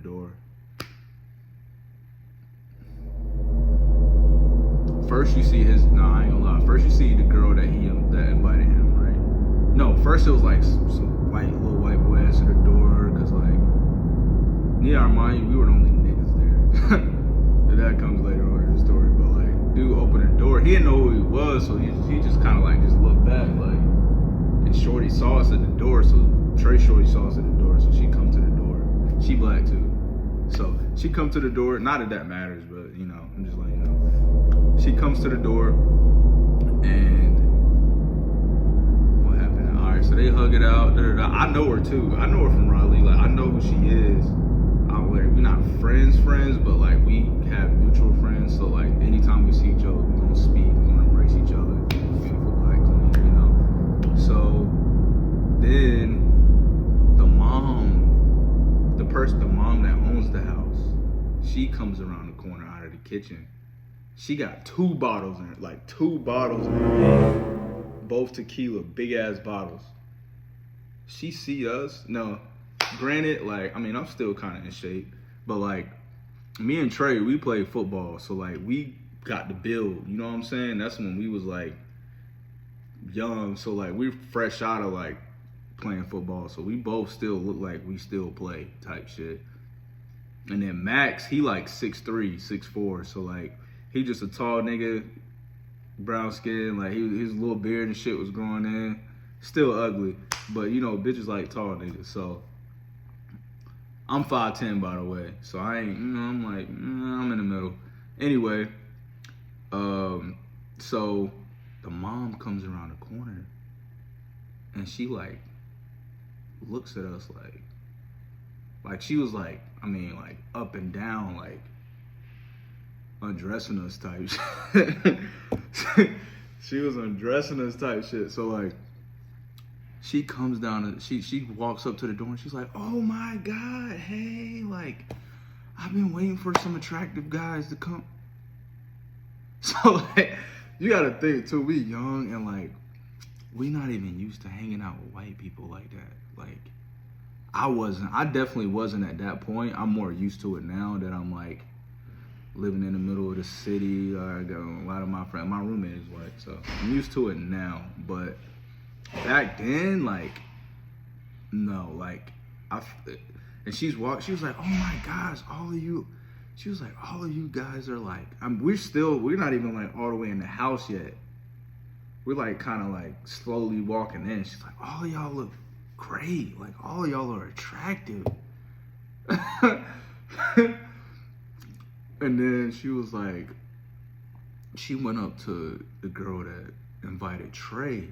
door. First you see his, nah, I ain't gonna lie. First you see the girl that invited him, right? No, first it was like some little white boy answered the door, cause like, yeah, remind you, we were the only niggas there. That comes later on in the story, but like, dude opened the door. He didn't know who he was, so he just kind of like just looked back, like, and Shorty saw us at the door, so Trey Shorty saw us at the door, so she come to the door. She black too, so she come to the door. Not that that matters, but you know, I'm just letting you know. She comes to the door, and what happened? All right, so they hug it out. I know her too. I know her from Raleigh. Like, I know who she is. We're not friends, but like we have mutual friends. So like anytime we see each other, we're gonna speak, we're gonna embrace each other. Beautiful black queen, you know. So then the mom that owns the house, she comes around the corner out of the kitchen. She got two bottles in her, both tequila, big ass bottles. She see us. No, granted, like, I mean, I'm still kind of in shape, but like, me and Trey, we played football, so like, we got the build. You know what I'm saying? That's when we was like young, so like, we're fresh out of like playing football, so we both still look like we still play type shit. And then Max, he like 6'3", 6'4", so like, he just a tall nigga, brown skin, like his little beard and shit was growing in. Still ugly, but you know, bitches like tall niggas, so I'm 5'10", by the way, so I ain't, you know, I'm like, I'm in the middle. Anyway, so the mom comes around the corner, and she like looks at us like she was like, I mean, like up and down, like undressing us type shit. She was undressing us type shit. So like, she comes down and she walks up to the door and she's like, oh my God, hey, like, I've been waiting for some attractive guys to come. So like, you gotta think too, we young and like, we not even used to hanging out with white people like that. Like, I definitely wasn't at that point. I'm more used to it now that I'm like living in the middle of the city. I got a lot of my friends, my roommate is white, so I'm used to it now. But back then, like, no, like, and she was like, oh my gosh, all of you, she was like, all of you guys are like, we're not even like all the way in the house yet. We're like kind of like slowly walking in. She's like, all of y'all look great. Like, all of y'all are attractive. And then she was like, she went up to the girl that invited Trey.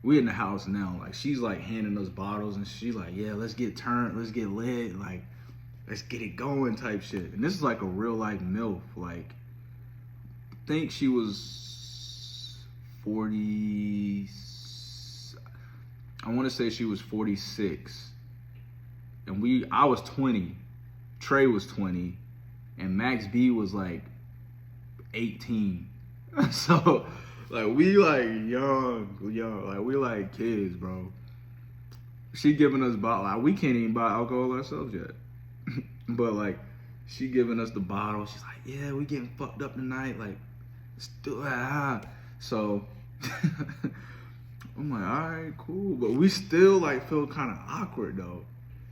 We in the house now, like, she's like handing us bottles and she's like, yeah, let's get turned, let's get lit, like, let's get it going type shit. And this is like a real life MILF, like, I think she was 40, I want to say she was 46. And I was 20, Trey was 20, and Max B was like 18. So like, we like young, like we like kids, bro. She giving us bottle, like, we can't even buy alcohol ourselves yet. But like, she giving us the bottle. She's like, yeah, we getting fucked up tonight. Like, let's do it. So I'm like, all right, cool. But we still like feel kind of awkward though.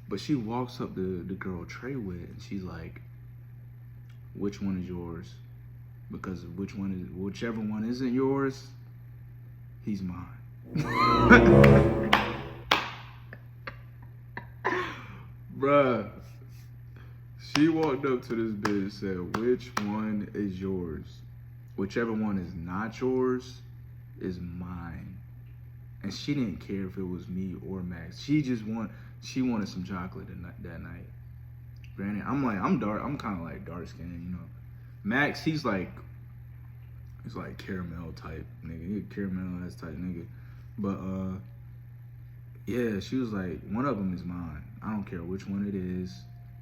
But she walks up to the girl Trey with, and she's like, which one is yours? Because whichever one isn't yours, he's mine. Bruh. She walked up to this bitch and said, which one is yours? Whichever one is not yours is mine. And she didn't care if it was me or Max. She wanted some chocolate that night. Granted, I'm dark, I'm kind of like dark skinned, you know. Max, he's like caramel type nigga. He a caramel ass type nigga. But yeah, she was like, one of them is mine. I don't care which one it is,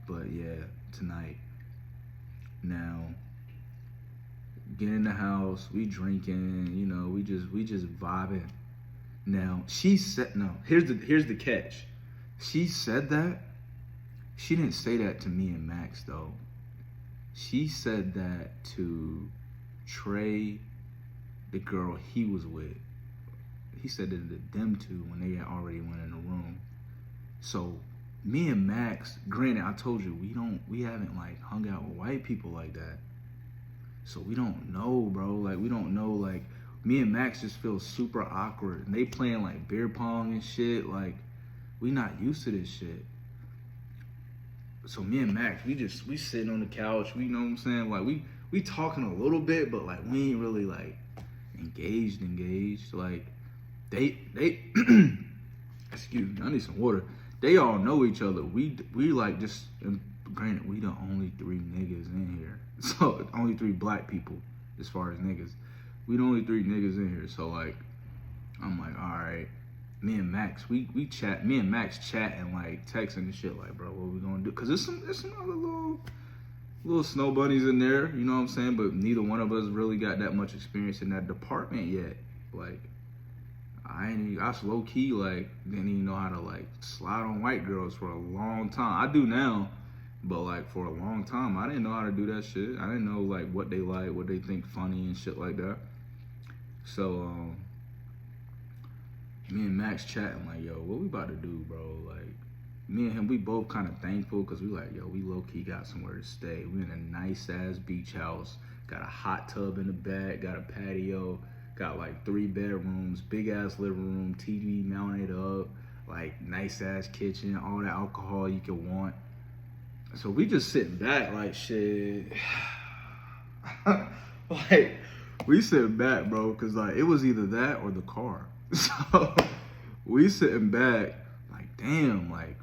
but yeah, tonight. Now, get in the house, we drinking, you know, we just vibing. Now, she said, no, here's the catch. She said that, She didn't say that to me and Max though. She said that to Trey, the girl he was with. He said it to them two when they had already went in the room. So me and Max, granted, I told you we haven't like hung out with white people like that. So we don't know, bro. Like we don't know. Like me and Max just feel super awkward. And they playing like beer pong and shit. Like we not used to this shit. So me and Max, we sitting on the couch. We know what I'm saying. Like we talking a little bit, but like we ain't really like engaged. Like they excuse me. I need some water. They all know each other. We like just, and granted, we the only 3 niggas in here. So only 3 black people as far as niggas. We the only 3 niggas in here. So like, I'm like, all right. Me and Max, we chat. Me and Max chatting like texting and shit. Like, bro, what we gonna do? Cause there's some other little snow bunnies in there. You know what I'm saying? But neither one of us really got that much experience in that department yet. Like, I was low key like didn't even know how to like slide on white girls for a long time. I do now, but like for a long time I didn't know how to do that shit. I didn't know like what they like, what they think funny and shit like that. So me and Max chatting like, yo, what we about to do, bro? Like me and him, we both kind of thankful because we like, yo, we low key got somewhere to stay. We in a nice ass beach house, got a hot tub in the back, got a patio. Got like 3 bedrooms, big ass living room, TV mounted up, like nice ass kitchen, all the alcohol you could want. So we just sitting back like shit. Like we sitting back, bro, cause like it was either that or the car. So we sitting back like, damn, like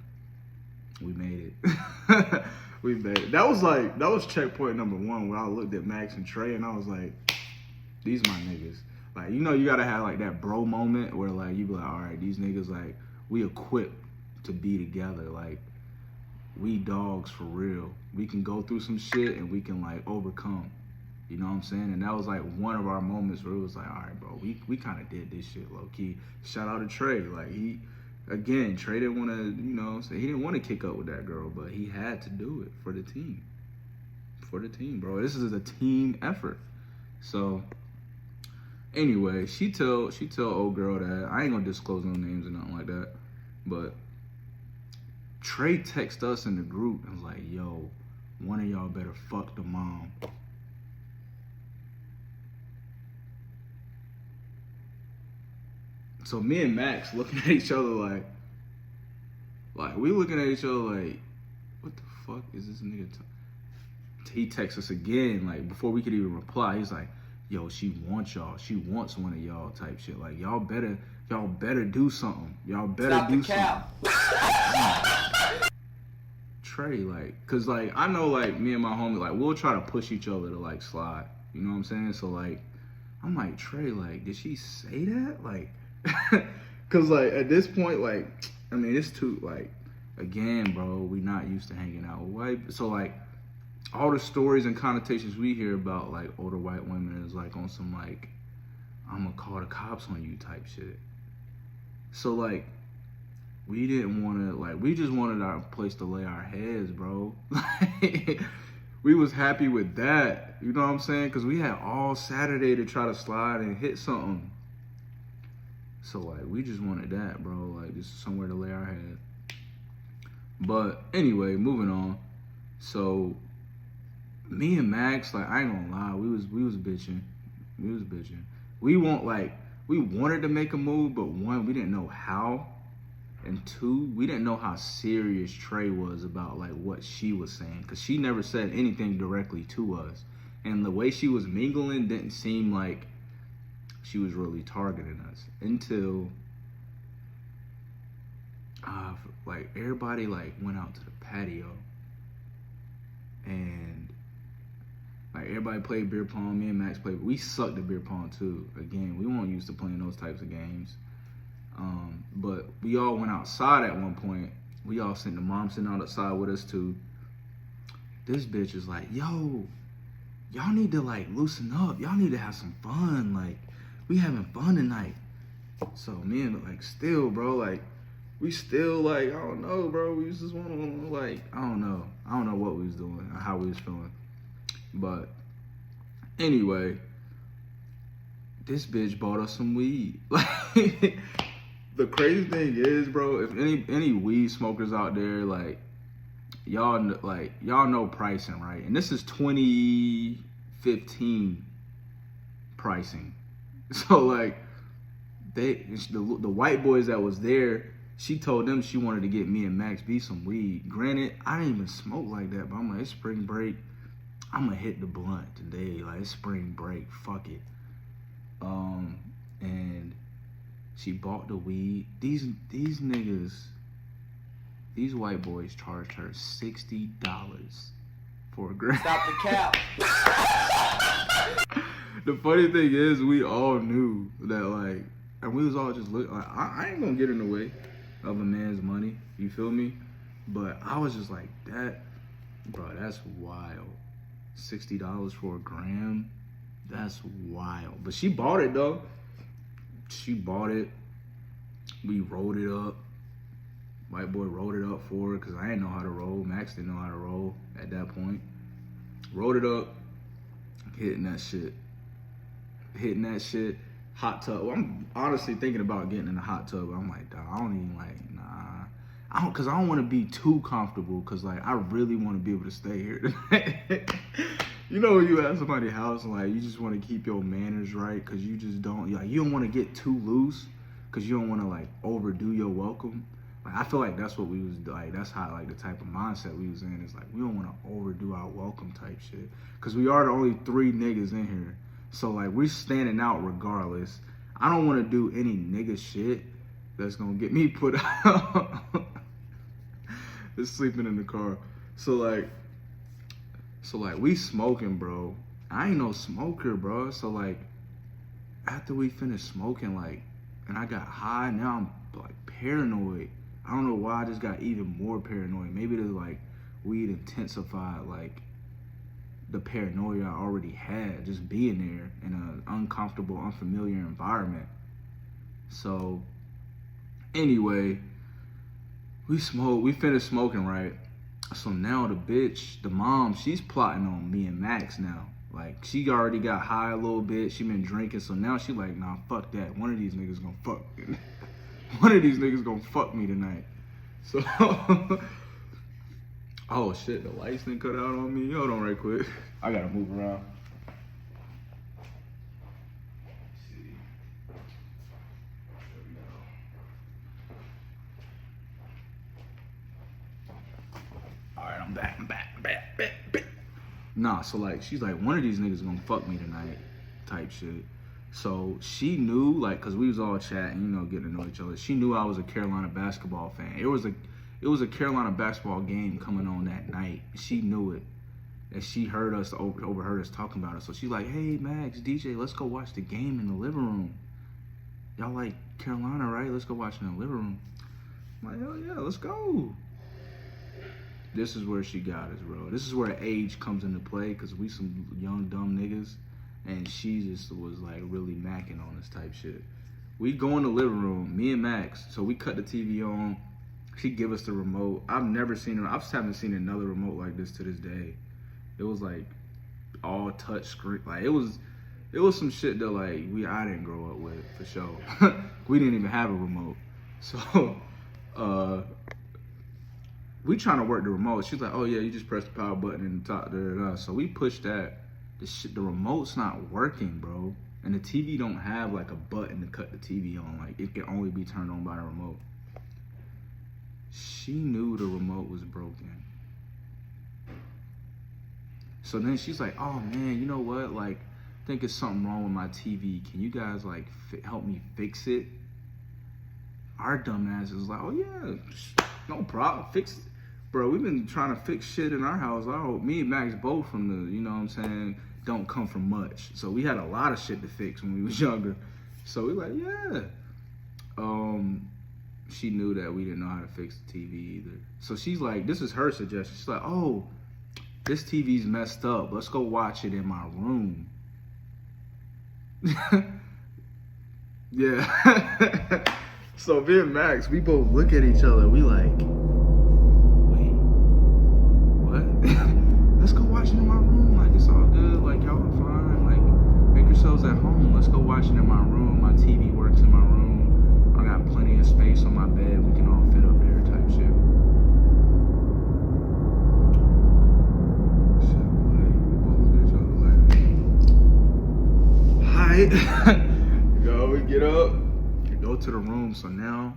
we made it. We made it. That was checkpoint number 1 where I looked at Max and Trey and I was like, these my niggas. Like, you know, you gotta have like that bro moment where like you be like, all right, these niggas like we equipped to be together. Like we dogs for real. We can go through some shit and we can like overcome. You know what I'm saying? And that was like one of our moments where it was like, all right, bro, we kind of did this shit low key. Shout out to Trey. Like Trey didn't want to, you know, so he didn't want to kick up with that girl, but he had to do it for the team. For the team, bro. This is a team effort. So. Anyway, she tell old girl that I ain't gonna disclose no names or nothing like that, but Trey text us in the group and was like, yo, one of y'all better fuck the mom. So me and Max looking at each other like we looking at each other like, what the fuck is this nigga? He texts us again, like before we could even reply. He's like, yo, she wants y'all. She wants one of y'all type shit. Like y'all better do something. Y'all better Stop do something. Trey, like, cause like I know like me and my homie, like we'll try to push each other to like slide. You know what I'm saying? So like I'm like, Trey, like, did she say that? Like cause like at this point, like, I mean it's too like again, bro, we not used to hanging out with white. So like all the stories and connotations we hear about like older white women is like on some like I'm gonna call the cops on you type shit. So like we didn't want to like we just wanted our place to lay our heads, bro. Like we was happy with that, you know what I'm saying? Because we had all Saturday to try to slide and hit something. So like we just wanted that, bro. Like just somewhere to lay our head. But anyway, moving on. So me and Max, like I ain't gonna lie, we was bitching. We wanted to make a move, but 1, we didn't know how, and 2, we didn't know how serious Trey was about like what she was saying, because she never said anything directly to us, and the way she was mingling didn't seem like she was really targeting us until like everybody like went out to the patio and like everybody played beer pong. Me and Max played. We sucked at beer pong too. Again, we weren't used to playing those types of games. But we all went outside at one point. We all the mom sitting outside with us too. This bitch is like, yo, y'all need to like loosen up. Y'all need to have some fun. Like, we having fun tonight. So me and like still, bro, like we still like, I don't know, bro. We just want to like, I don't know what we was doing or how we was feeling. But anyway, this bitch bought us some weed. Like, the crazy thing is, bro, if any weed smokers out there, like, y'all know pricing, right? And this is 2015 pricing. So like, the white boys that was there, she told them she wanted to get me and Max B some weed. Granted, I didn't even smoke like that, but I'm like, it's spring break. I'm gonna hit the blunt today. Like, it's spring break. Fuck it. And she bought the weed. These niggas, these white boys charged her $60 for a gram. Stop the cap. The funny thing is, we all knew that, like, and we was all just looking, like, I ain't gonna get in the way of a man's money, you feel me? But I was just like, bro, that's wild. $60 for a gram, that's wild. But she bought it though. She bought it. We rolled it up. White boy rolled it up for her because I didn't know how to roll. Max didn't know how to roll at that point. Rolled it up, hitting that shit. Hot tub. Well, I'm honestly thinking about getting in the hot tub. I'm like, dog, I don't even like, nah. Cause I don't want to be too comfortable. Cause like, I really want to be able to stay here tonight. You know, when you at somebody's house and like, you just want to keep your manners right. Cause you just don't, like, you don't want to get too loose. Cause you don't want to like overdo your welcome. Like, I feel like that's what we was like. That's how like the type of mindset we was in. Is like, we don't want to overdo our welcome type shit. Cause we are the only 3 niggas in here. So like, we're standing out regardless. I don't want to do any nigga shit that's gonna get me put out. Just sleeping in the car. So like we smoking, bro. I ain't no smoker, bro. So like, after we finished smoking, like, and I got high, now I'm like paranoid. I don't know why I just got even more paranoid. Maybe the like weed intensified like the paranoia I already had just being there in an uncomfortable, unfamiliar environment. So anyway, we finished smoking, right? So now the mom, she's plotting on me and Max now. Like, she already got high a little bit. She been drinking, so now she like, nah, fuck that. One of these niggas gonna fuck me. One of these niggas gonna fuck me tonight. So, oh shit, the lights didn't cut out on me. Hold on right quick. I gotta move around. Alright, I'm back. Nah, so like, she's like, one of these niggas gonna fuck me tonight, type shit. So she knew, like, cause we was all chatting, you know, getting to know each other. She knew I was a Carolina basketball fan. It was a Carolina basketball game coming on that night. She knew it. And she heard us, overheard us talking about it. So she's like, hey, Max, DJ, let's go watch the game in the living room. Y'all like Carolina, right? Let's go watch it in the living room. I'm like, hell yeah, let's go. This is where she got us, bro. This is where age comes into play, because we some young, dumb niggas. And she just was like really macking on this type shit. We go in the living room, me and Max. So we cut the TV on. She give us the remote. I've never seen her. I just haven't seen another remote like this to this day. It was like all touch screen. Like, it was some shit that like I didn't grow up with, for sure. We didn't even have a remote. So we trying to work the remote. She's like, oh yeah, you just press the power button in the top there. So we pushed that. The remote's not working, bro. And the TV don't have like a button to cut the TV on. Like, it can only be turned on by the remote. She knew the remote was broken. So then she's like, oh man, you know what? Like, I think it's something wrong with my TV. Can you guys like help me fix it? Our dumbass is like, oh yeah, no problem, fix it. Bro, we've been trying to fix shit in our house. Me and Max both from the, you know what I'm saying, don't come from much. So we had a lot of shit to fix when we was younger. So we like, yeah. She knew that we didn't know how to fix the TV either. So she's like, this is her suggestion. She's like, oh, this TV's messed up. Let's go watch it in my room. Yeah. So me and Max, we both look at each other. We like, wait, what? Let's go watch it in my room. Like it's all good. Like y'all are fine. Like make yourselves at home. Let's go watch it in my room. My TV works in my room. I got plenty of space on my bed. We can all fit up there type shit. So like we both look at each other like, hi. Go, we get up. We go to the room. So now